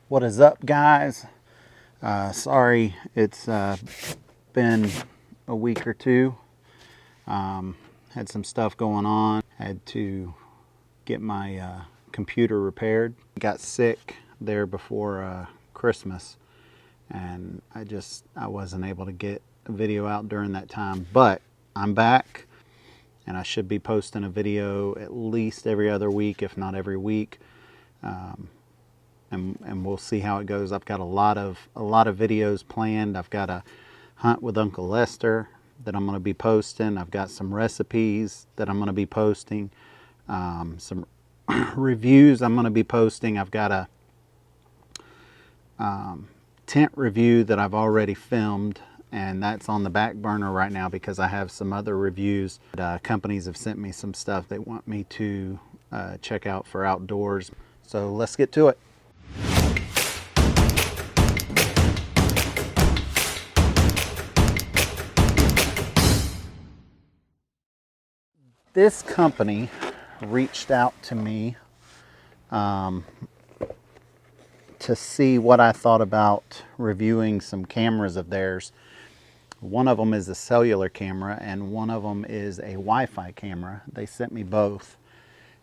What is up, guys? Sorry it's been a week or two. Had some stuff going on. Had to get my computer repaired. Got sick there before Christmas, and I wasn't able to get a video out during that time. But I'm back, and I should be posting a video at least every other week, if not every week. And we'll see how it goes. I've got a lot of videos planned. I've got a hunt with Uncle Lester that I'm going to be posting. I've got some recipes that I'm going to be posting. Some reviews I'm going to be posting. I've got a tent review that I've already filmed, and that's on the back burner right now because I have some other reviews. Companies have sent me some stuff they want me to check out for outdoors. So let's get to it. This company reached out to me to see what I thought about reviewing some cameras of theirs. One of them is a cellular camera and one of them is a Wi-Fi camera. They sent me both,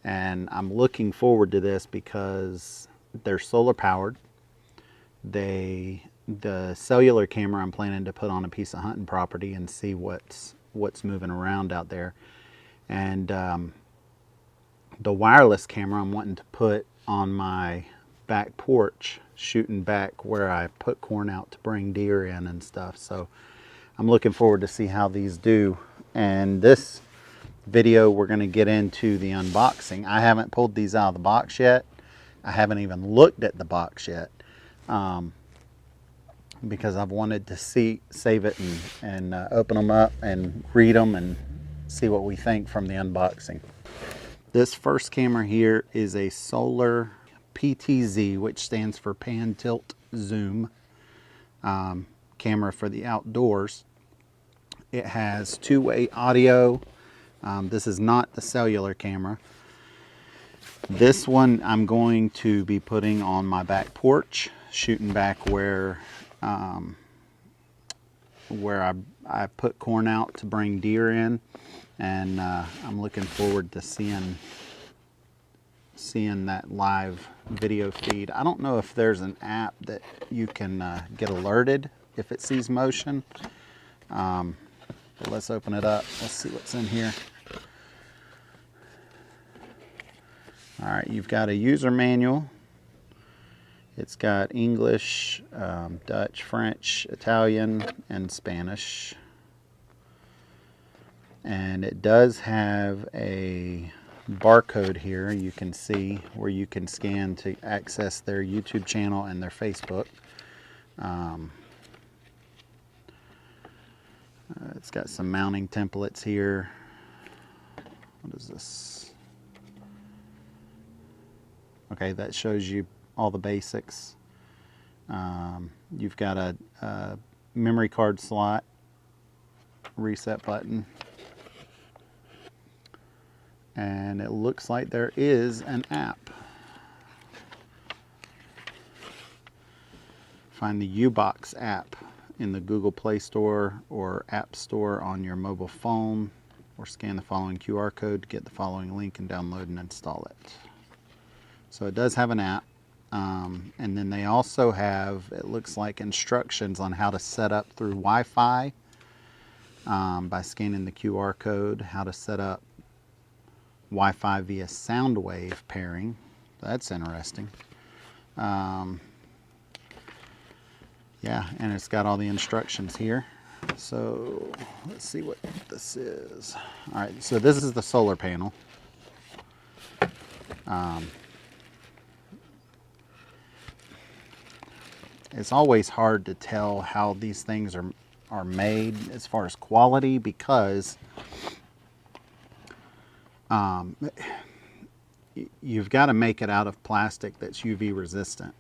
and I'm looking forward to this because they're solar powered. The cellular camera I'm planning to put on a piece of hunting property and see what's moving around out there. And the wireless camera I'm wanting to put on my back porch, shooting back where I put corn out to bring deer in and stuff. So I'm looking forward to see how these do. And this video, we're going to get into the unboxing. I haven't pulled these out of the box yet. I haven't even looked at the box yet because I've wanted to save it and open them up and read them and see what we think from the unboxing. This first camera here is a Cellular PTZ, which stands for Pan Tilt Zoom camera for the outdoors. It has two-way audio. This is not the cellular camera. This one I'm going to be putting on my back porch, shooting back where I put corn out to bring deer in, and I'm looking forward to seeing that live video feed. I don't know if there's an app that you can get alerted if it sees motion, but let's open it up. Let's see what's in here. All right, you've got a user manual. It's got English, Dutch, French, Italian, and Spanish. And it does have a barcode here you can see where you can scan to access their YouTube channel and their Facebook. It's got some mounting templates here. What is this? Okay, that shows you all the basics. You've got a memory card slot, reset button, and it looks like there is an app. Find the U-Box app in the Google Play Store or App Store on your mobile phone, or scan the following QR code to get the following link and download and install it. So it does have an app. And then they also have, it looks like, instructions on how to set up through Wi-Fi by scanning the QR code, how to set up Wi-Fi via sound wave pairing. That's interesting. Yeah, and it's got all the instructions here. So let's see what this is. All right, so this is the solar panel. It's always hard to tell how these things are made as far as quality because you've got to make it out of plastic that's UV resistant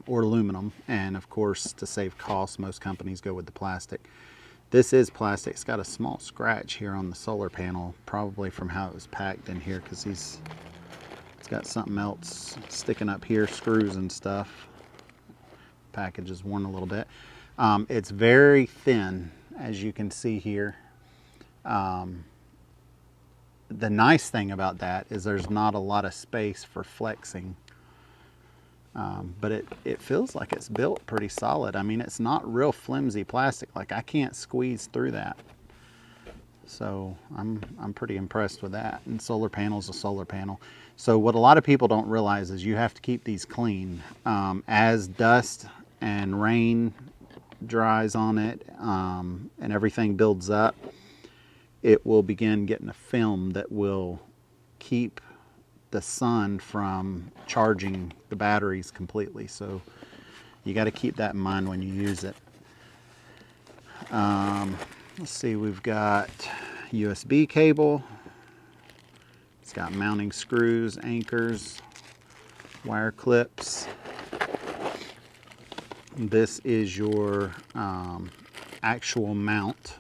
or aluminum, and of course to save costs most companies go with the plastic. This is plastic. It's got a small scratch here on the solar panel, probably from how it was packed in here because these It's got something else sticking up here, screws and stuff. Package is worn a little bit. It's very thin, as you can see here. The nice thing about that is there's not a lot of space for flexing. But it feels like it's built pretty solid. I mean, it's not real flimsy plastic. Like, I can't squeeze through that. So I'm pretty impressed with that. And solar panel's a solar panel. So what a lot of people don't realize is you have to keep these clean. As dust and rain dries on it, and everything builds up, it will begin getting a film that will keep the sun from charging the batteries completely. So you got to keep that in mind when you use it. Let's see, we've got USB cable. It's got mounting screws, anchors, wire clips. This is your actual mount.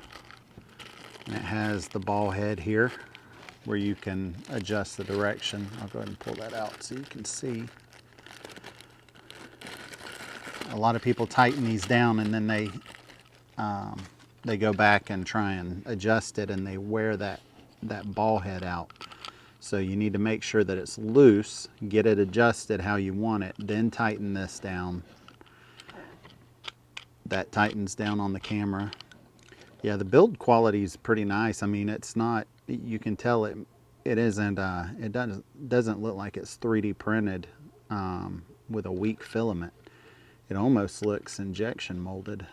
And it has the ball head here where you can adjust the direction. I'll go ahead and pull that out so you can see. A lot of people tighten these down and then they go back and try and adjust it, and they wear that ball head out. So you need to make sure that it's loose, get it adjusted how you want it, then tighten this down. That tightens down on the camera. Yeah, the build quality is pretty nice. I mean, it's not, you can tell it isn't, it doesn't look like it's 3D printed with a weak filament. It almost looks injection molded,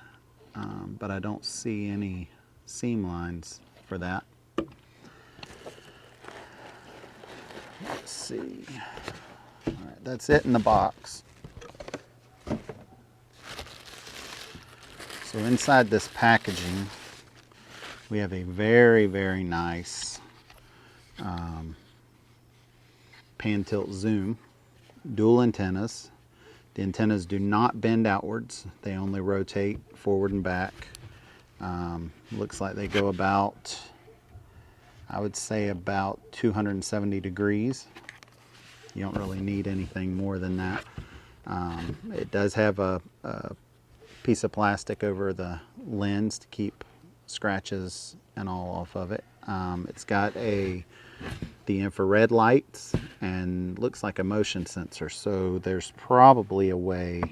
but I don't see any seam lines for that. Let's see. All right, that's it in the box. So inside this packaging, we have a very, very nice pan tilt zoom, dual antennas. The antennas do not bend outwards. They only rotate forward and back. Looks like they go about, I would say about 270 degrees. You don't really need anything more than that. It does have a piece of plastic over the lens to keep scratches and all off of it. It's got the infrared lights and looks like a motion sensor, so there's probably a way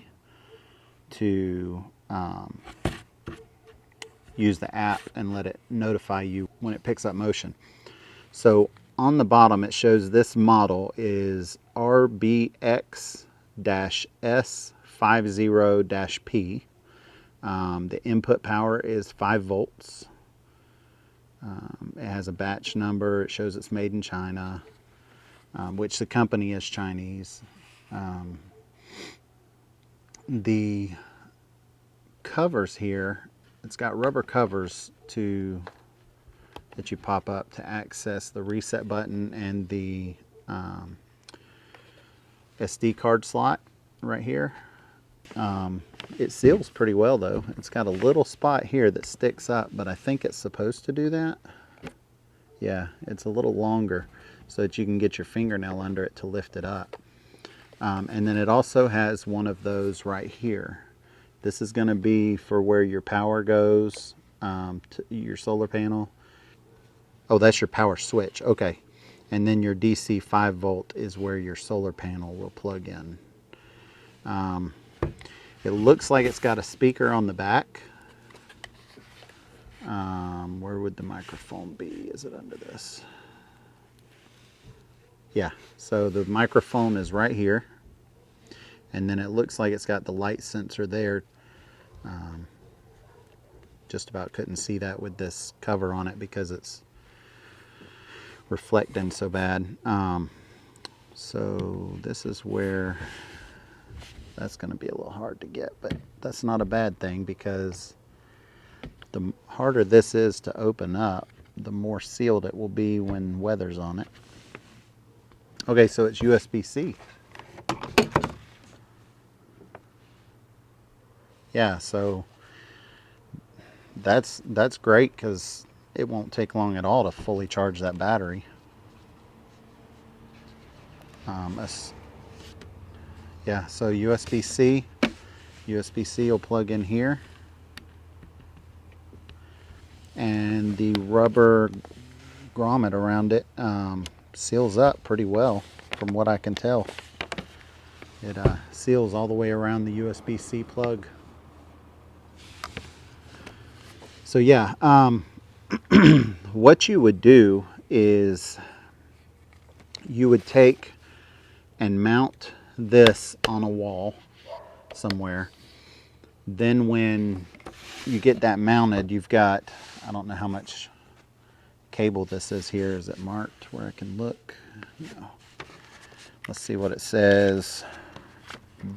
to use the app and let it notify you when it picks up motion. So on the bottom it shows this model is RBX-S50-P. The input power is 5 volts. It has a batch number. It shows it's made in China, which the company is Chinese. The covers here, it's got rubber covers that you pop up to access the reset button and the SD card slot right here. It seals pretty well though. It's got a little spot here that sticks up, but I think it's supposed to do that. Yeah, it's a little longer so that you can get your fingernail under it to lift it up. And then it also has one of those right here. This is going to be for where your power goes to your solar panel. Oh, that's your power switch. Okay. And then your DC 5 volt is where your solar panel will plug in. It looks like it's got a speaker on the back. Where would the microphone be? Is it under this? Yeah, so the microphone is right here. And then it looks like it's got the light sensor there. Just about couldn't see that with this cover on it because it's reflecting so bad. So this is where that's going to be a little hard to get, but that's not a bad thing because the harder this is to open up, the more sealed it will be when weather's on it. Okay, so it's USB-C. Yeah, so that's great because it won't take long at all to fully charge that battery. Yeah, so USB-C. USB-C will plug in here. And the rubber grommet around it seals up pretty well from what I can tell. It seals all the way around the USB-C plug. So yeah, what you would do is you would take and mount this on a wall somewhere. Then when you get that mounted, you've got, I don't know how much cable this is here. Is it marked where I can look? No. Let's see what it says.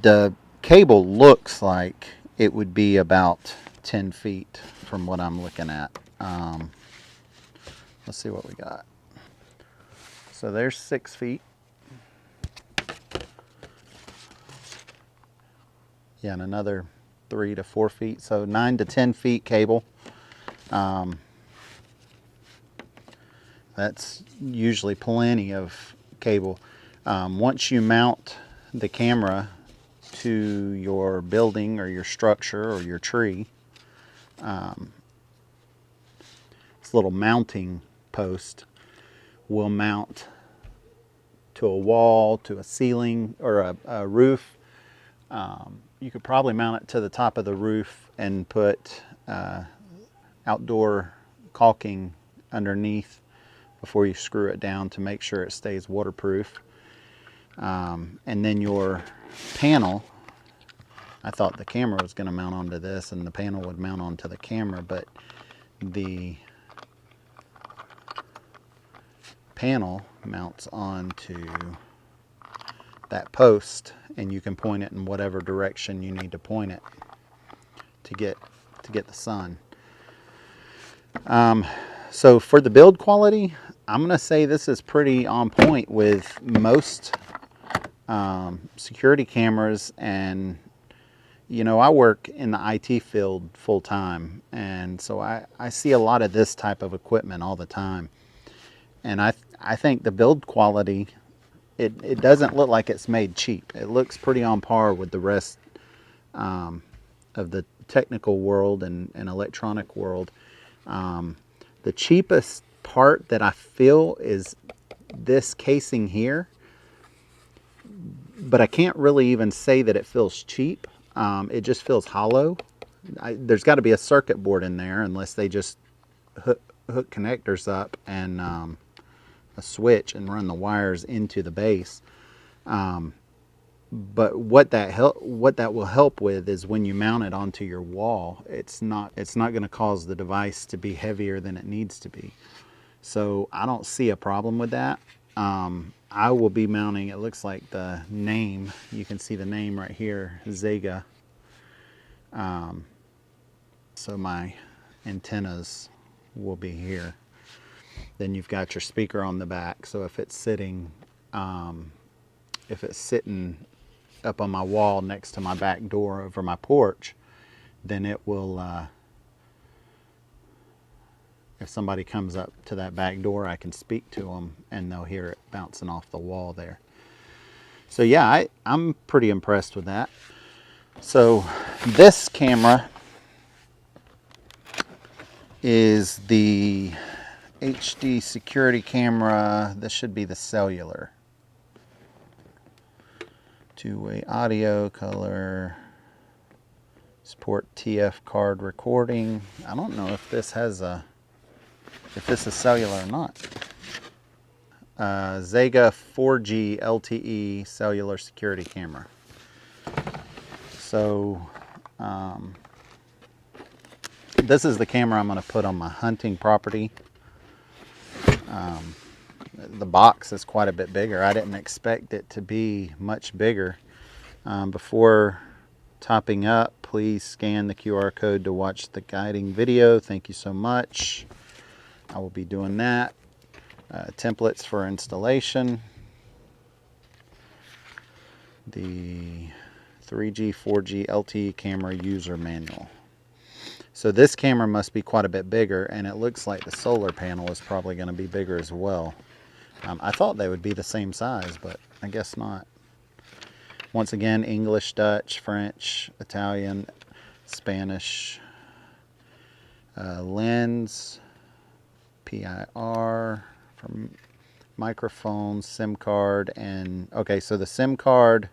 The cable looks like it would be about 10 feet from what I'm looking at. Let's see what we got. So there's 6 feet. Yeah, and another 3 to 4 feet. So 9 to 10 feet cable. That's usually plenty of cable. Once you mount the camera to your building or your structure or your tree, this little mounting post will mount to a wall, to a ceiling, or a roof. You could probably mount it to the top of the roof and put outdoor caulking underneath before you screw it down to make sure it stays waterproof. And then your panel, I thought the camera was going to mount onto this and the panel would mount onto the camera, but the panel mounts onto that post, and you can point it in whatever direction you need to point it to get the sun. So for the build quality, I'm going to say this is pretty on point with most security cameras. And you know, I work in the IT field full time, and so I see a lot of this type of equipment all the time. And I think the build quality, it doesn't look like it's made cheap. It looks pretty on par with the rest of the technical world and electronic world. The cheapest part that I feel is this casing here, but I can't really even say that it feels cheap. It just feels hollow. There's got to be a circuit board in there, unless they just hook connectors up and a switch and run the wires into the base. But what that will help with is when you mount it onto your wall, it's not going to cause the device to be heavier than it needs to be. So I don't see a problem with that. I will be mounting, it looks like the name, you can see the name right here, Xega. So my antennas will be here. Then you've got your speaker on the back. So if it's sitting up on my wall next to my back door over my porch, then it will, if somebody comes up to that back door, I can speak to them and they'll hear it bouncing off the wall there. So yeah, I'm pretty impressed with that. So this camera is the HD security camera. This should be the Cellular. Two-way audio, color, support TF card recording. I don't know if this has if this is cellular or not. Xega 4G LTE cellular security camera. So this is the camera I'm going to put on my hunting property. The box is quite a bit bigger. I didn't expect it to be much bigger. Before topping up, please scan the QR code to watch the guiding video. Thank you so much. I will be doing that. Templates for installation. The 3G, 4G LTE camera user manual. So this camera must be quite a bit bigger, and it looks like the solar panel is probably going to be bigger as well. I thought they would be the same size, but I guess not. Once again, English, Dutch, French, Italian, Spanish, lens, PIR, from microphone, SIM card, and okay, so the SIM card,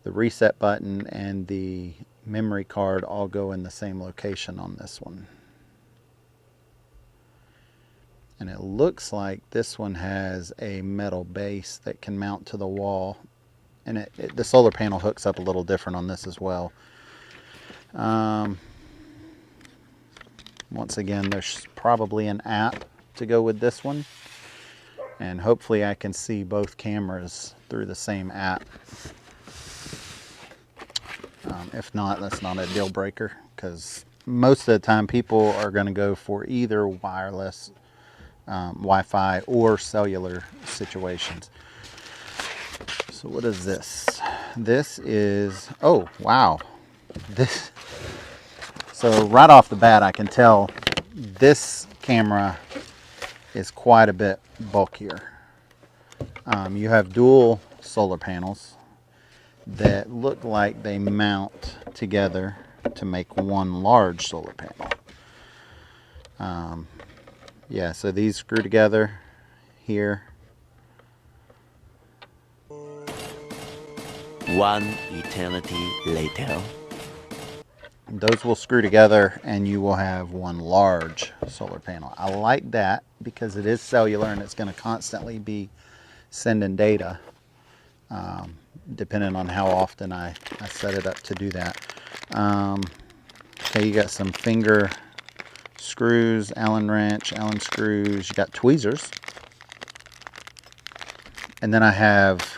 the reset button, and the memory card all go in the same location on this one. And it looks like this one has a metal base that can mount to the wall. And the solar panel hooks up a little different on this as well. Once again, there's probably an app to go with this one. And hopefully I can see both cameras through the same app. If not, that's not a deal breaker, because most of the time people are going to go for either wireless Wi-Fi or cellular situations. So what is this? This is, oh wow, this. So right off the bat, I can tell this camera is quite a bit bulkier. You have dual solar panels that look like they mount together to make one large solar panel. Yeah, so these screw together here. One eternity later. Those will screw together and you will have one large solar panel. I like that because it is cellular and it's going to constantly be sending data, depending on how often I set it up to do that. Okay, you got some finger screws, Allen wrench, Allen screws, you got tweezers. And then I have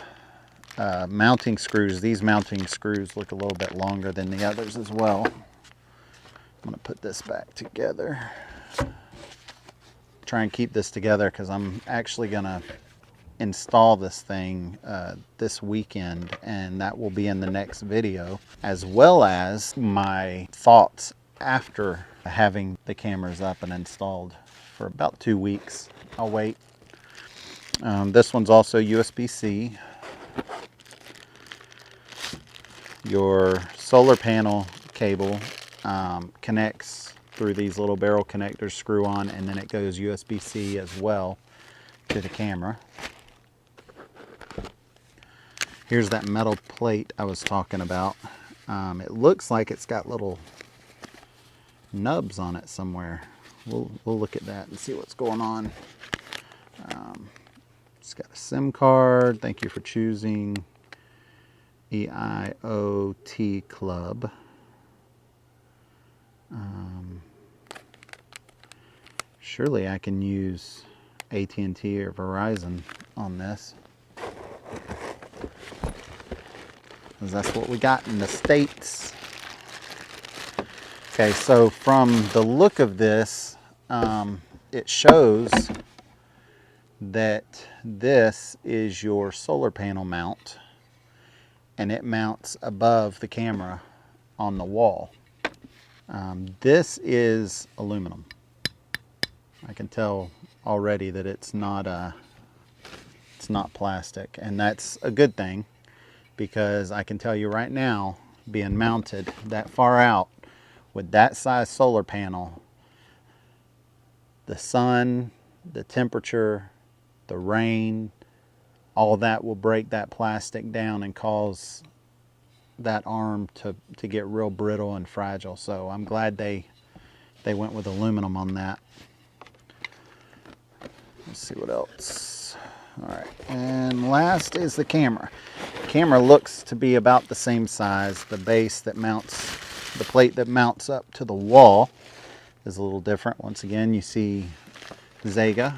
mounting screws. These mounting screws look a little bit longer than the others as well. I'm going to put this back together. Try and keep this together because I'm actually going to install this thing this weekend, and that will be in the next video, as well as my thoughts after having the cameras up and installed for about 2 weeks. I'll wait. This one's also USB-C. Your solar panel cable connects through these little barrel connectors, screw on, and then it goes USB-C as well to the camera. Here's that metal plate I was talking about. It looks like it's got little nubs on it somewhere. We'll look at that and see what's going on. It's got a SIM card. Thank you for choosing EIOT Club. Surely I can use AT&T or Verizon on this, because that's what we got in the States. Okay, so from the look of this, it shows that this is your solar panel mount, and it mounts above the camera on the wall. This is aluminum. I can tell already that it's not plastic, and that's a good thing, because I can tell you right now, being mounted that far out with that size solar panel, the sun, the temperature, the rain, all that will break that plastic down and cause that arm to get real brittle and fragile. So I'm glad they went with aluminum on that. Let's see what else. All right, and last is the camera. The camera looks to be about the same size. The base that mounts, the plate that mounts up to the wall is a little different. Once again, you see Xega.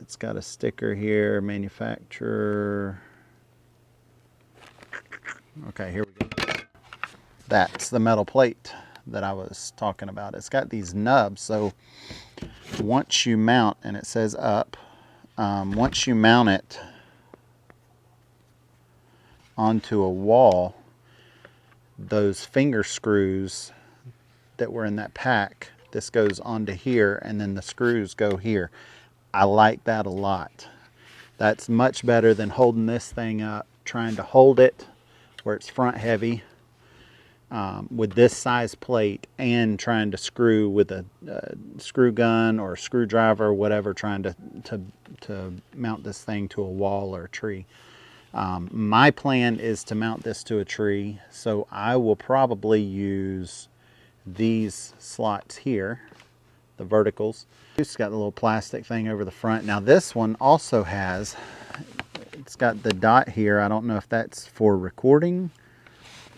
It's got a sticker here, manufacturer. Okay, here we go. That's the metal plate that I was talking about. It's got these nubs, so once you mount, and it says up, once you mount it onto a wall, those finger screws that were in that pack, this goes onto here, and then the screws go here. I like that a lot. That's much better than holding this thing up, trying to hold it where it's front heavy with this size plate, and trying to screw with a screw gun or a screwdriver or whatever, trying to mount this thing to a wall or a tree. My plan is to mount this to a tree, so I will probably use these slots here, the verticals. It's got a little plastic thing over the front. Now this one also has, it's got the dot here. I don't know if that's for recording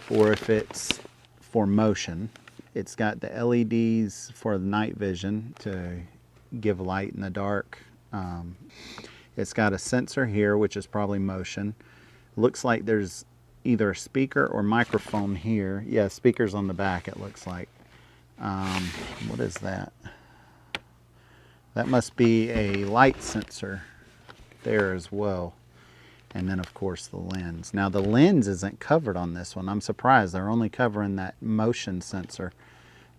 or if it's for motion. It's got the LEDs for the night vision to give light in the dark. It's got a sensor here, which is probably motion. Looks like there's either a speaker or microphone here. Yeah, speakers on the back, it looks like. What is that? That must be a light sensor there as well. And then of course the lens. Now the lens isn't covered on this one. I'm surprised they're only covering that motion sensor.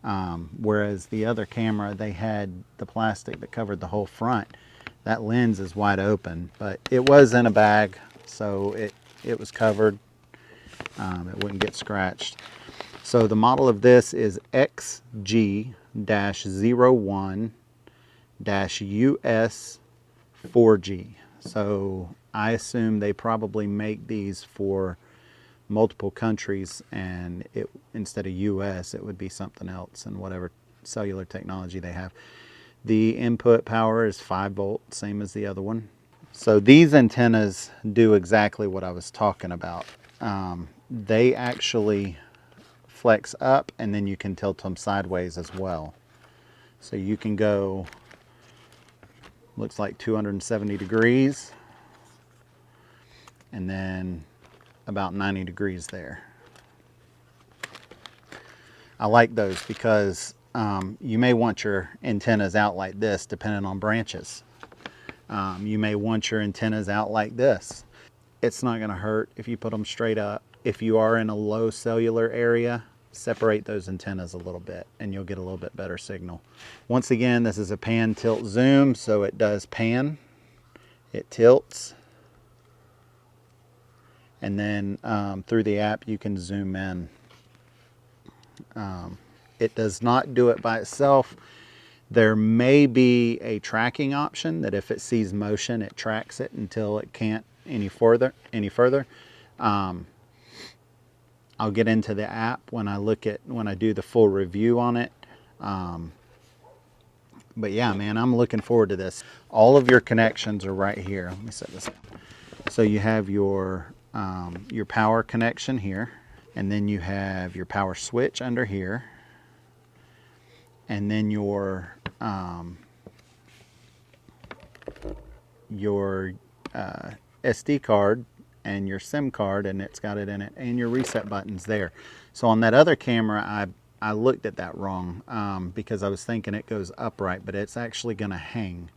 Whereas the other camera, they had the plastic that covered the whole front. That lens is wide open, but it was in a bag, so it was covered. It wouldn't get scratched. So the model of this is XG-01-US 4G. So I assume they probably make these for multiple countries, and instead of US, it would be something else and whatever cellular technology they have. The input power is 5 volt, same as the other one. So these antennas do exactly what I was talking about. They actually flex up, and then you can tilt them sideways as well. So you can go, looks like 270 degrees, and then about 90 degrees there. I like those because you may want your antennas out like this depending on branches. You may want your antennas out like this. It's not going to hurt if you put them straight up. If you are in a low cellular area, separate those antennas a little bit and you'll get a little bit better signal. Once again, this is a pan, tilt, zoom, so it does pan, it tilts, and then through the app you can zoom in. It does not do it by itself. There may be a tracking option that if it sees motion, it tracks it until it can't any further. I'll get into the app when I do the full review on it. But yeah, man, I'm looking forward to this. All of your connections are right here. Let me set this up. So you have your power connection here, and then you have your power switch under here, and then your SD card and your SIM card, and it's got it in it, and your reset buttons there. So on that other camera, I looked at that wrong because I was thinking it goes upright, but it's actually going to hang.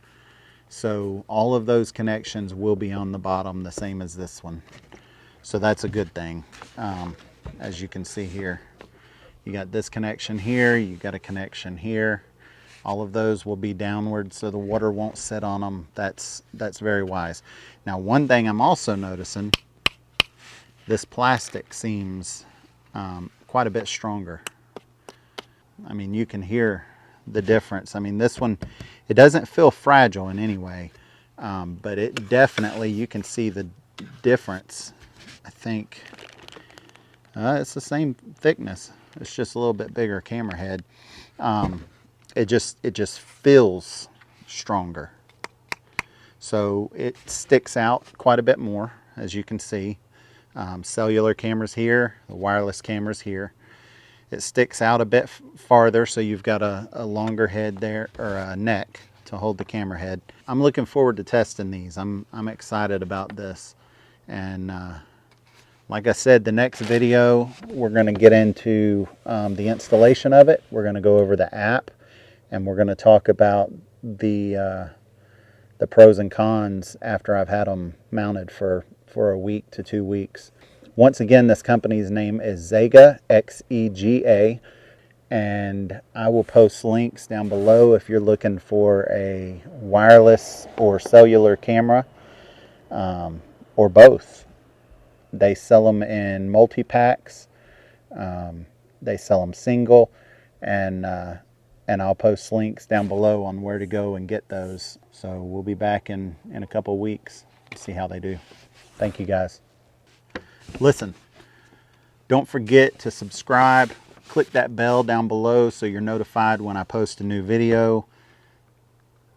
So all of those connections will be on the bottom, the same as this one. So that's a good thing. As you can see here, you got this connection here, you got a connection here. All of those will be downward so the water won't sit on them. That's very wise. Now, one thing I'm also noticing, this plastic seems quite a bit stronger. I mean, you can hear the difference. I mean, this one, it doesn't feel fragile in any way, but it definitely, you can see the difference. I think it's the same thickness. It's just a little bit bigger camera head. It just feels stronger. So it sticks out quite a bit more, as you can see. Cellular cameras here, the wireless cameras here. It sticks out a bit farther, so you've got a longer head there, or a neck to hold the camera head. I'm looking forward to testing these. I'm excited about this. And like I said, the next video, we're going to get into the installation of it. We're going to go over the app, and we're going to talk about the pros and cons after I've had them mounted for a week to 2 weeks. Once again, this company's name is Xega, Xega, and I will post links down below if you're looking for a wireless or cellular camera. or both. They sell them in multi-packs. They sell them single, and I'll post links down below on where to go and get those. So we'll be back in a couple weeks to see how they do. Thank you guys. Listen, don't forget to subscribe. Click that bell down below so you're notified when I post a new video.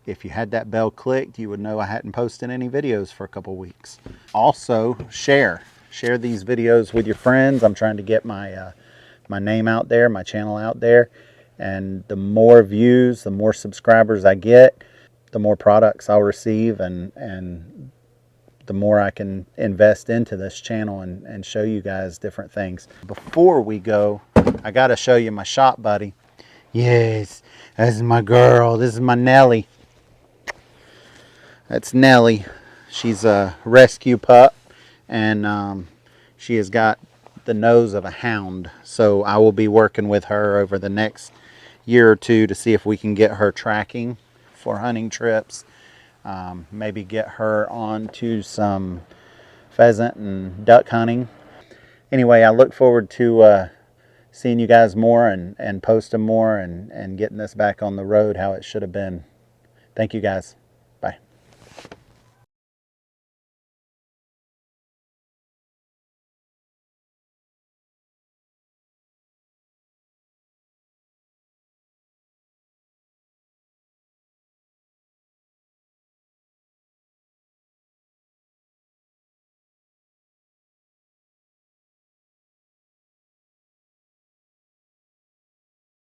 If you had that bell clicked, you would know I hadn't posted any videos for a couple weeks. Also, share these videos with your friends. I'm trying to get my my name out there, my channel out there, and the more views, the more subscribers I get, the more products I'll receive, and the more I can invest into this channel and show you guys different things. Before we go, I gotta show you my shop buddy. Yes, this is my girl. This is my Nellie. That's Nellie. She's a rescue pup, and she has got the nose of a hound. So I will be working with her over the next year or two to see if we can get her tracking for hunting trips. Maybe get her onto some pheasant and duck hunting. Anyway, I look forward to seeing you guys more and posting more and getting this back on the road how it should have been. Thank you guys.